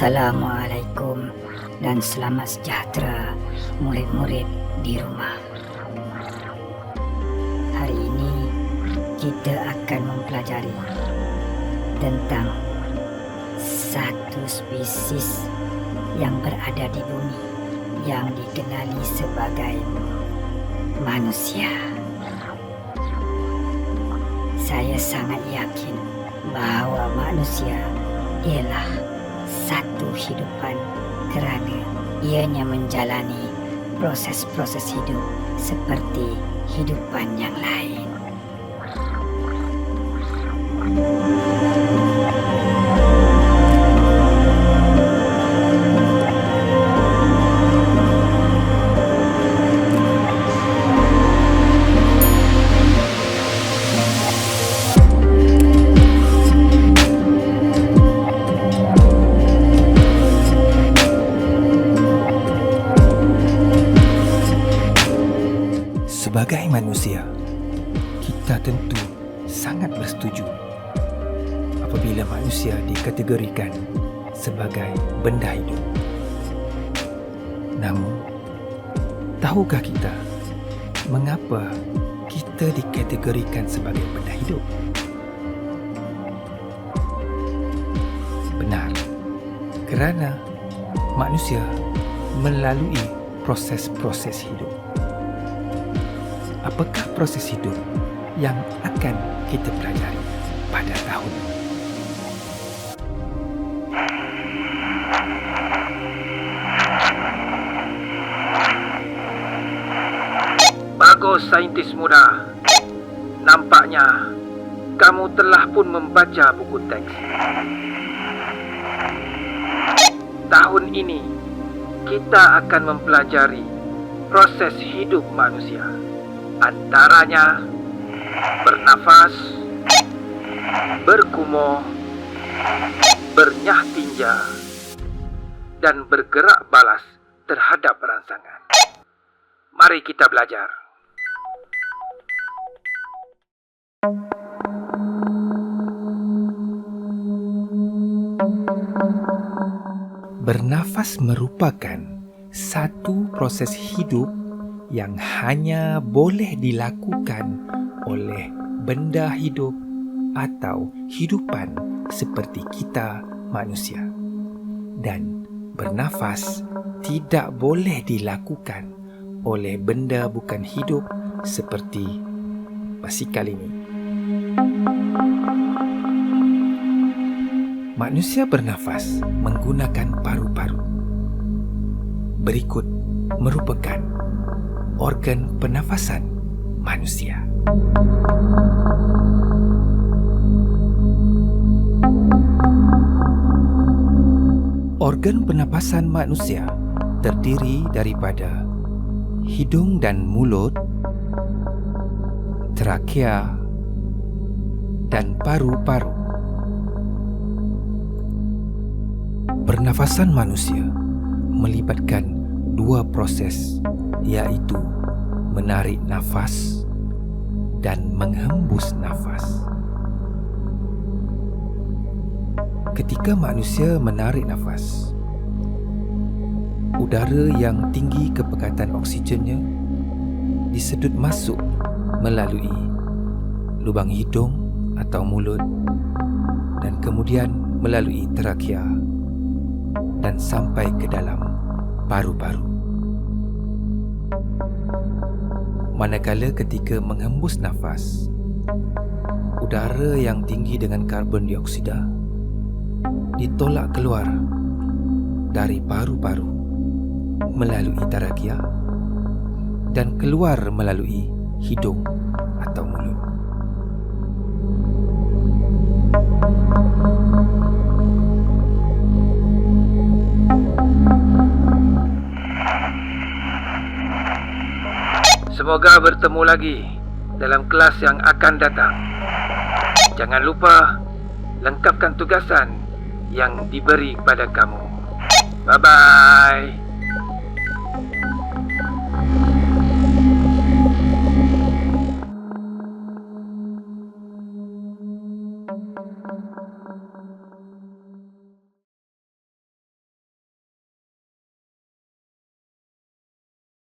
Assalamualaikum dan selamat sejahtera murid-murid di rumah. Hari ini kita akan mempelajari tentang satu spesies yang berada di bumi yang dikenali sebagai manusia. Saya sangat yakin bahawa manusia ialah satu hidupan kerana ianya menjalani proses-proses hidup seperti hidupan yang lain. Sebagai manusia, kita tentu sangat bersetuju apabila manusia dikategorikan sebagai benda hidup. Namun, tahukah kita mengapa kita dikategorikan sebagai benda hidup? Benar, kerana manusia melalui proses-proses hidup. Apakah proses hidup yang akan kita pelajari pada tahun ini? Bagus, saintis muda. Nampaknya kamu telah pun membaca buku teks. Tahun ini kita akan mempelajari proses hidup manusia. Antaranya bernafas, berkumur, bernyah tinja, dan bergerak balas terhadap rangsangan. Mari kita belajar. Bernafas merupakan satu proses hidup yang hanya boleh dilakukan oleh benda hidup atau hidupan seperti kita manusia. Dan bernafas tidak boleh dilakukan oleh benda bukan hidup seperti basikal ini. Manusia bernafas menggunakan paru-paru. Berikut merupakan organ pernafasan manusia. Organ pernafasan manusia terdiri daripada hidung dan mulut, trakea, dan paru-paru. Pernafasan manusia melibatkan dua proses, iaitu menarik nafas dan menghembus nafas. Ketika manusia menarik nafas, udara yang tinggi kepekatan oksigennya disedut masuk melalui lubang hidung atau mulut dan kemudian melalui trakea dan sampai ke dalam paru-paru. Manakala ketika menghembus nafas, udara yang tinggi dengan karbon dioksida ditolak keluar dari paru-paru melalui trakea dan keluar melalui hidung atau mulut. Semoga bertemu lagi dalam kelas yang akan datang. Jangan lupa lengkapkan tugasan yang diberi kepada kamu. Bye-bye.